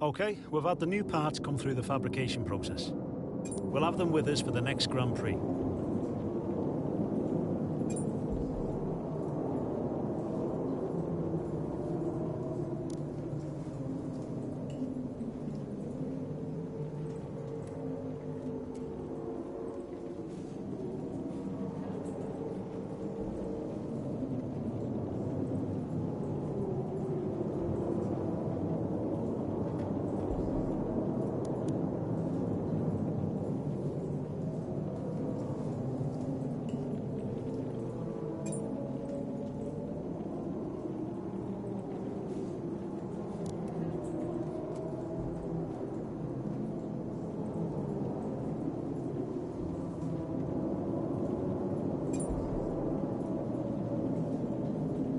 Okay, we've had the new parts come through the fabrication process. We'll have them with us for the next Grand Prix.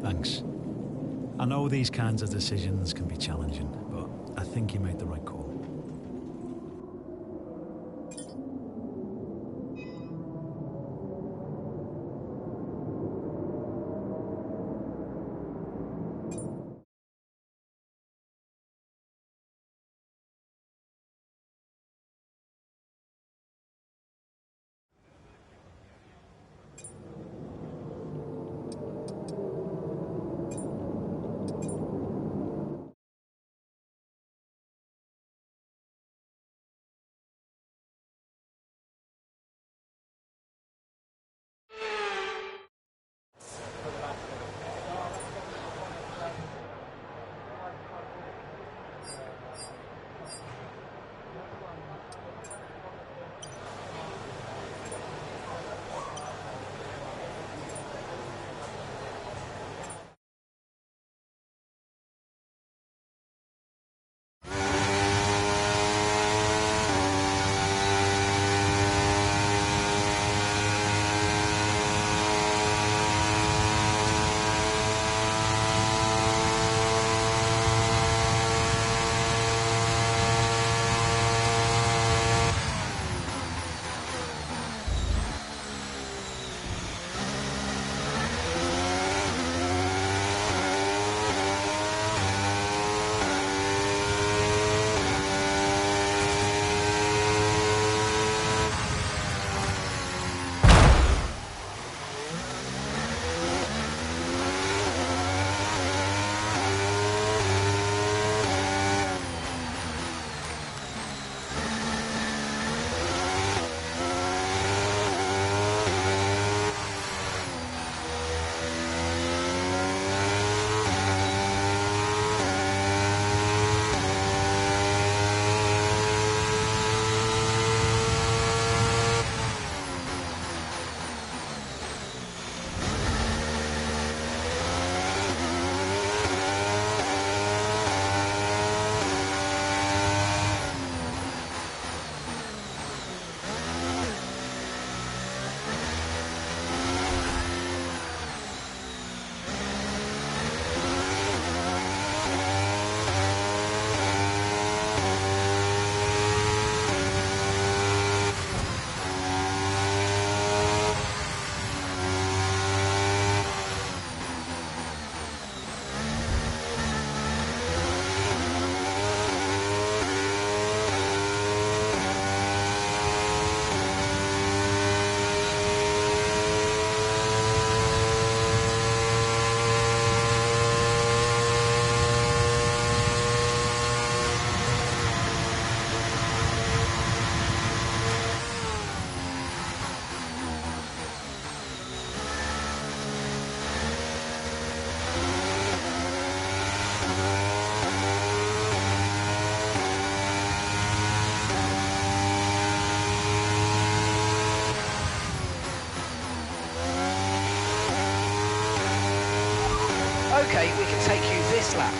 Thanks. I know these kinds of decisions can be challenging, but I think you made the right call. Okay, we can take you this lap.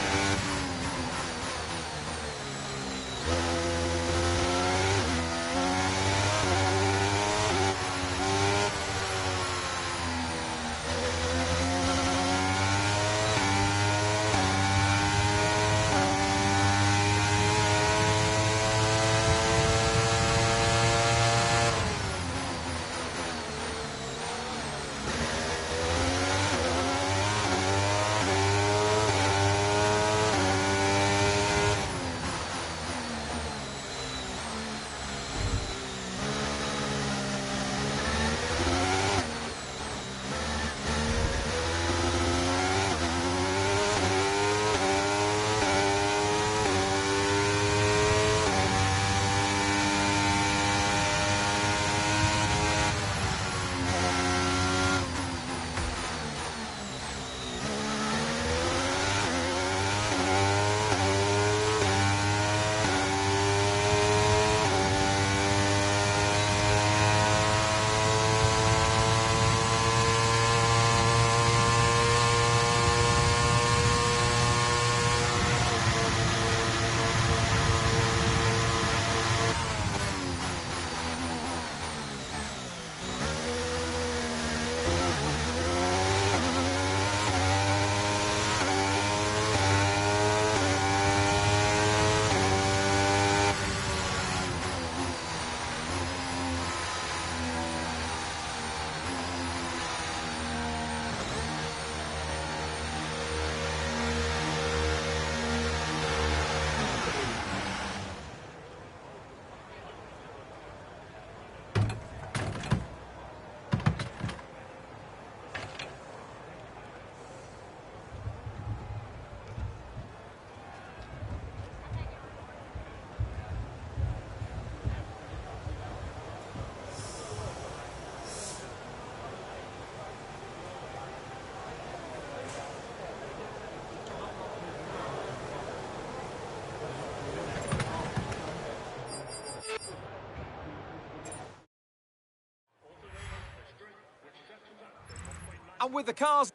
And with the cars...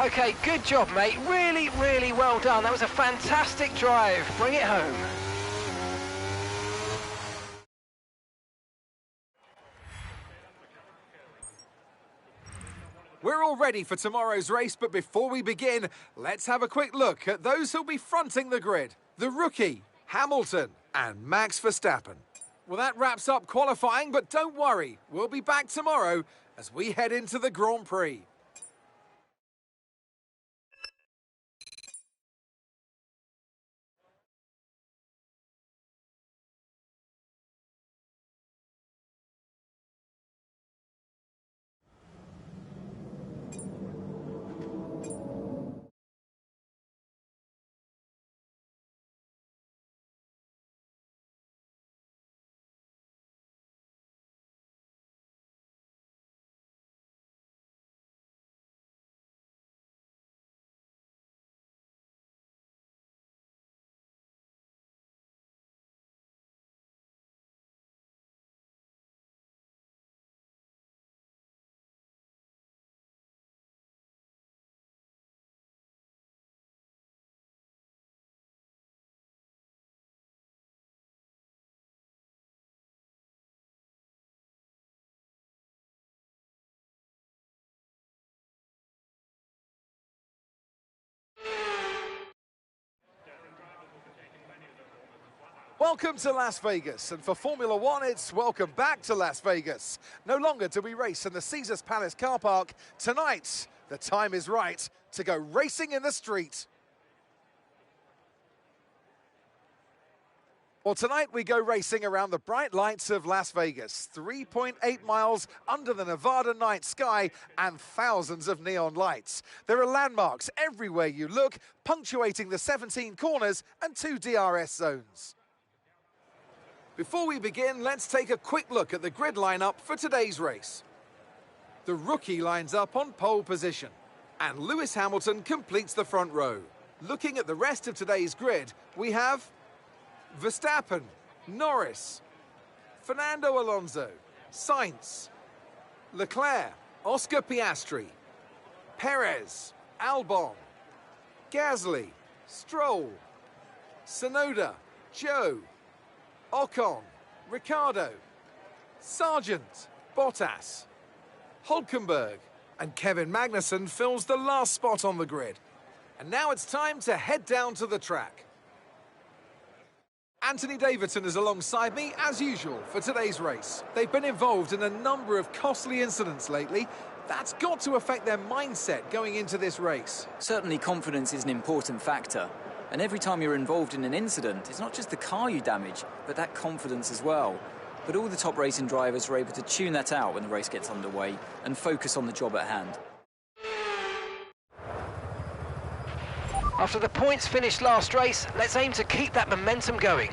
Okay, good job, mate. Really, really well done. That was a fantastic drive. Bring it home. We're all ready for tomorrow's race, but before we begin, let's have a quick look at those who'll be fronting the grid. The rookie, Hamilton, and Max Verstappen. Well, that wraps up qualifying, but don't worry, we'll be back tomorrow as we head into the Grand Prix. Welcome to Las Vegas, and for Formula One, it's welcome back to Las Vegas. No longer do we race in the Caesars Palace car park. Tonight, the time is right to go racing in the street. Well, tonight we go racing around the bright lights of Las Vegas, 3.8 miles under the Nevada night sky and thousands of neon lights. There are landmarks everywhere you look, punctuating the 17 corners and 2 DRS zones. Before we begin, let's take a quick look at the grid lineup for today's race. The rookie lines up on pole position, and Lewis Hamilton completes the front row. Looking at the rest of today's grid, we have Verstappen, Norris, Fernando Alonso, Sainz, Leclerc, Oscar Piastri, Perez, Albon, Gasly, Stroll, Tsunoda, Zhou, Ocon, Ricciardo, Sargent, Bottas, Hülkenberg, and Kevin Magnussen fills the last spot on the grid. And now it's time to head down to the track. Anthony Davidson is alongside me, as usual, for today's race. They've been involved in a number of costly incidents lately. That's got to affect their mindset going into this race. Certainly confidence is an important factor. And every time you're involved in an incident, it's not just the car you damage, but that confidence as well. But all the top racing drivers are able to tune that out when the race gets underway and focus on the job at hand. After the points finished last race, let's aim to keep that momentum going.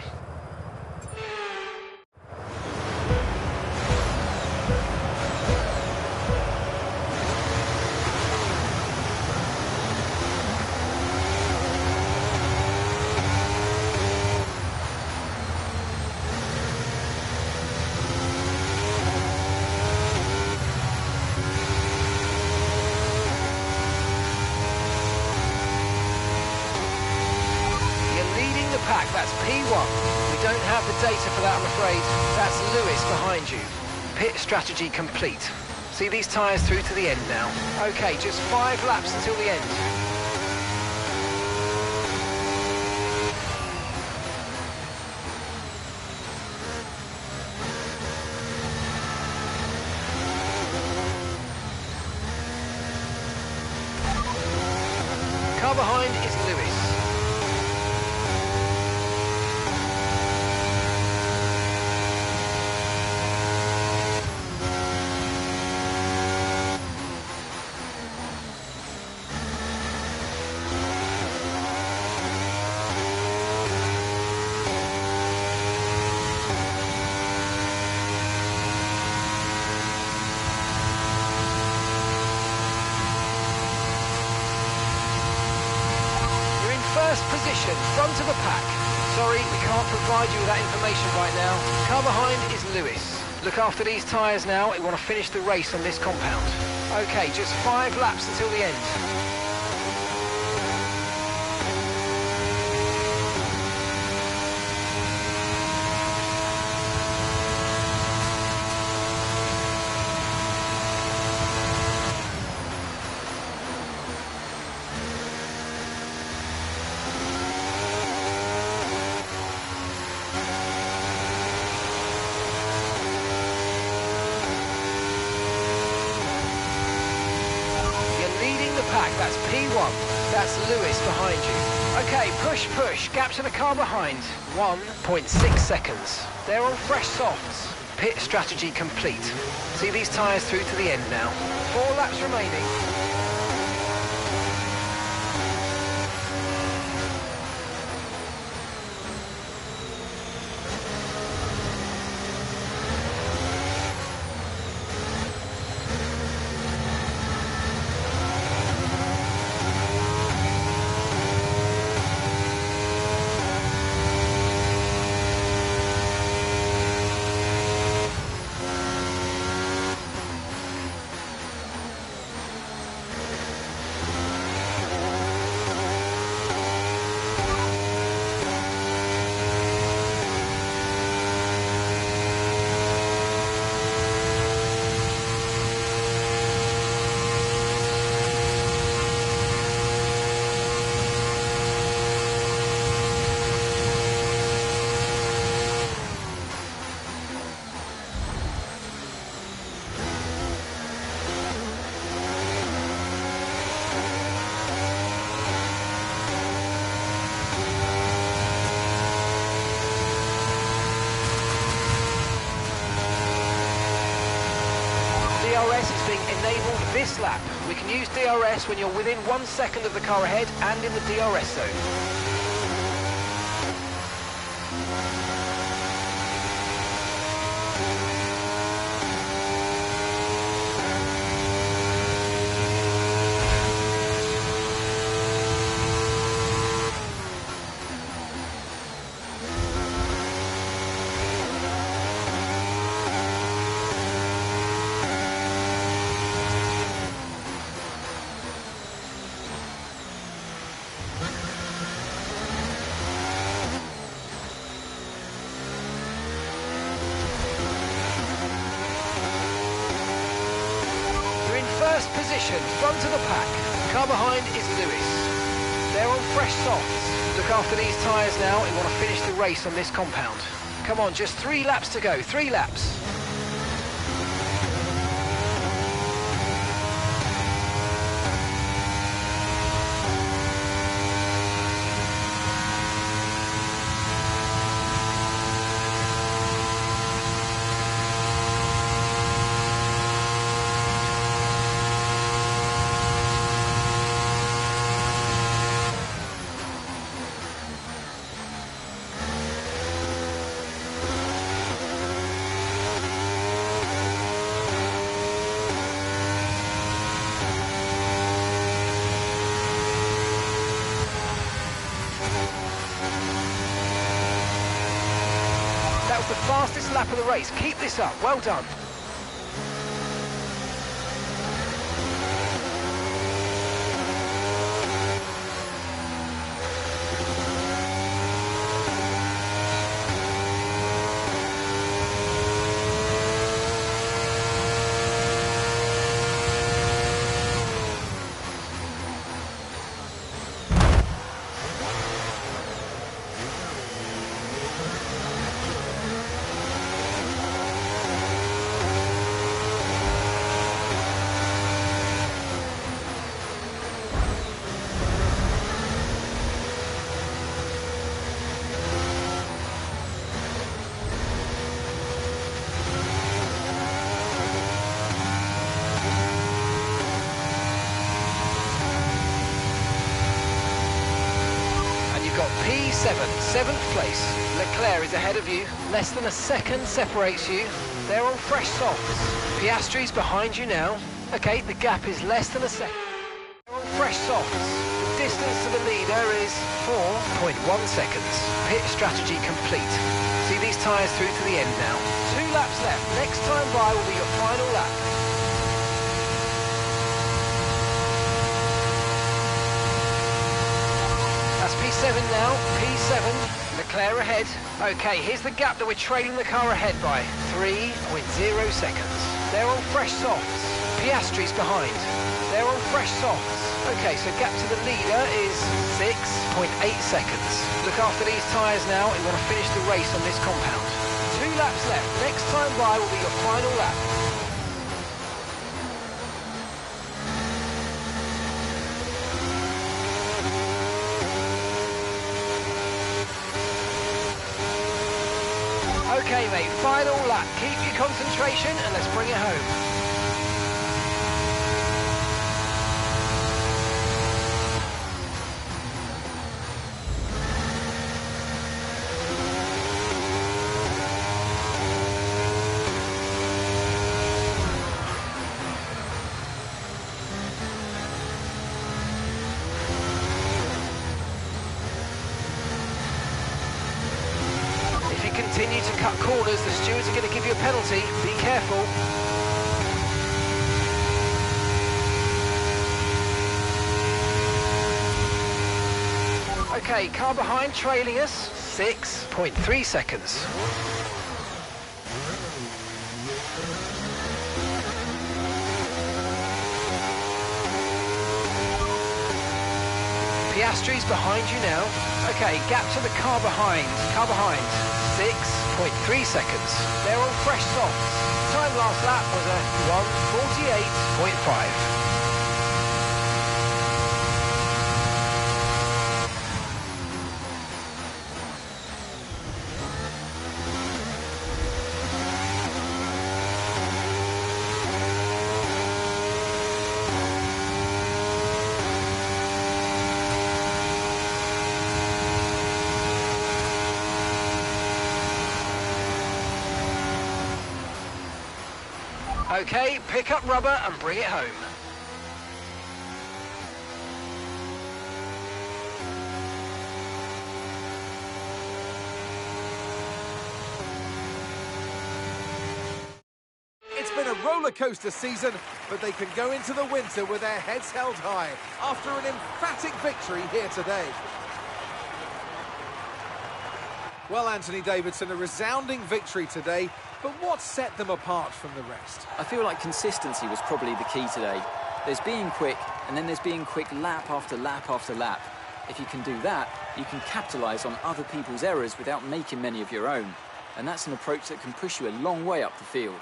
That's P1. We don't have the data for that, I'm afraid. That's Lewis behind you. Pit strategy complete. See these tyres through to the end now. Okay, just 5 laps until the end. Car behind is Lewis. First position, front of the pack. Sorry, we can't provide you with that information right now. Car behind is Lewis. Look after these tyres now. We want to finish the race on this compound. Okay, just 5 laps until the end. That's P1. That's Lewis behind you. Okay, push, push. Gap to the car behind. 1.6 seconds. They're on fresh softs. Pit strategy complete. See these tyres through to the end now. 4 laps remaining. DRS is being enabled this lap. We can use DRS when you're within 1 second of the car ahead and in the DRS zone. first position, front of the pack. Car behind is Lewis. They're on fresh softs. Look after these tyres now. We want to finish the race on this compound. Come on, just 3 laps to go, 3 laps. The fastest lap of the race. Keep this up. Well done. P7, 7th place. Leclerc is ahead of you. Less than a second separates you. They're on fresh softs. Piastri's behind you now. Okay, the gap is less than a second. They're on fresh softs. The distance to the leader is 4.1 seconds. Pit strategy complete. See these tyres through to the end now. 2 laps left. Next time by will be your final lap. That's P7 now, P7, Leclerc ahead. Okay, here's the gap that we're trailing the car ahead by, 3.0 seconds. They're on fresh softs. Piastri's behind. They're on fresh softs. Okay, so gap to the leader is 6.8 seconds. Look after these tyres now. We want to finish the race on this compound. 2 laps left. Next time by will be your final lap. Okay, mate, final lap. Keep your concentration and let's bring it home. Continue to cut corners, the stewards are going to give you a penalty. Be careful. Okay, car behind trailing us, 6.3 seconds. Piastri's behind you now. Okay, gap to the car behind. 6.3 seconds. They're on fresh softs. Time last lap was a 1:48.5. Okay, pick up rubber and bring it home. It's been a roller coaster season, but they can go into the winter with their heads held high after an emphatic victory here today. Well, Anthony Davidson, a resounding victory today, but what set them apart from the rest? I feel like consistency was probably the key today. There's being quick, and then there's being quick lap after lap after lap. If you can do that, you can capitalise on other people's errors without making many of your own. And that's an approach that can push you a long way up the field.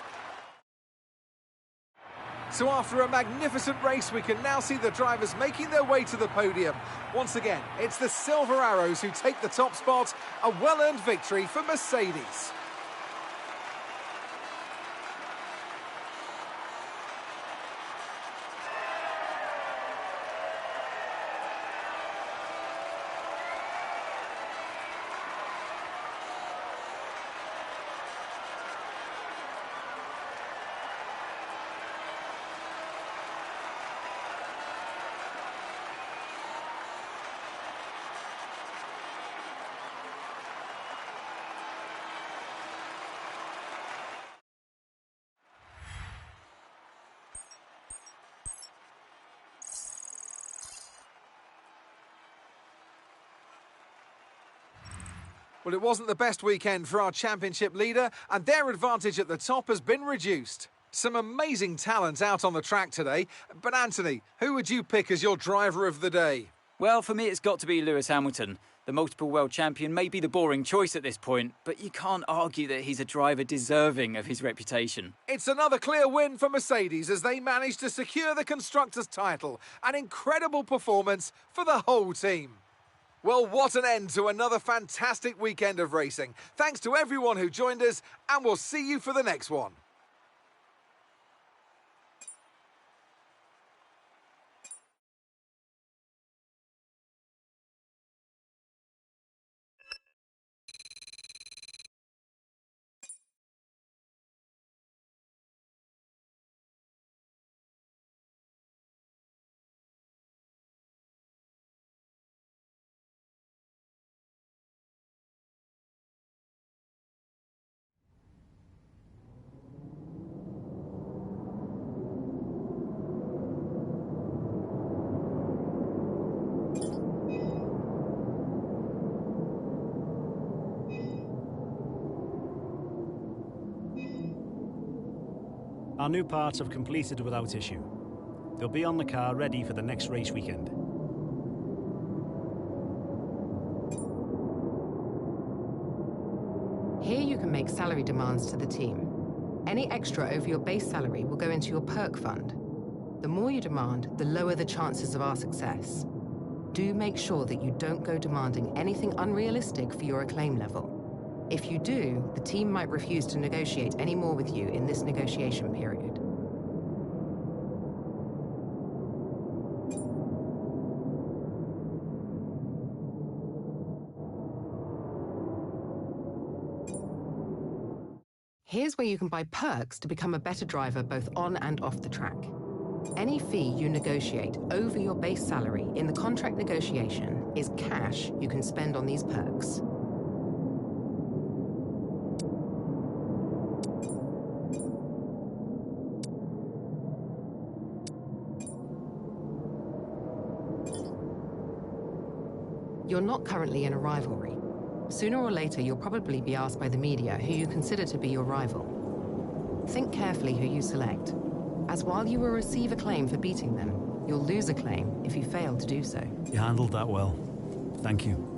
So after a magnificent race, we can now see the drivers making their way to the podium. Once again, it's the Silver Arrows who take the top spot, a well-earned victory for Mercedes. Well, it wasn't the best weekend for our championship leader, and their advantage at the top has been reduced. Some amazing talent out on the track today. But Anthony, who would you pick as your driver of the day? Well, for me, it's got to be Lewis Hamilton. The multiple world champion may be the boring choice at this point, but you can't argue that he's a driver deserving of his reputation. It's another clear win for Mercedes as they managed to secure the Constructors' title. An incredible performance for the whole team. Well, what an end to another fantastic weekend of racing. Thanks to everyone who joined us, and we'll see you for the next one. Our new parts have completed without issue. They'll be on the car ready for the next race weekend. Here you can make salary demands to the team. Any extra over your base salary will go into your perk fund. The more you demand, the lower the chances of our success. Do make sure that you don't go demanding anything unrealistic for your acclaim level. If you do, the team might refuse to negotiate any more with you in this negotiation period. Here's where you can buy perks to become a better driver both on and off the track. Any fee you negotiate over your base salary in the contract negotiation is cash you can spend on these perks. You're not currently in a rivalry. Sooner or later, you'll probably be asked by the media who you consider to be your rival. Think carefully who you select, as while you will receive acclaim for beating them, you'll lose acclaim if you fail to do so. You handled that well. Thank you.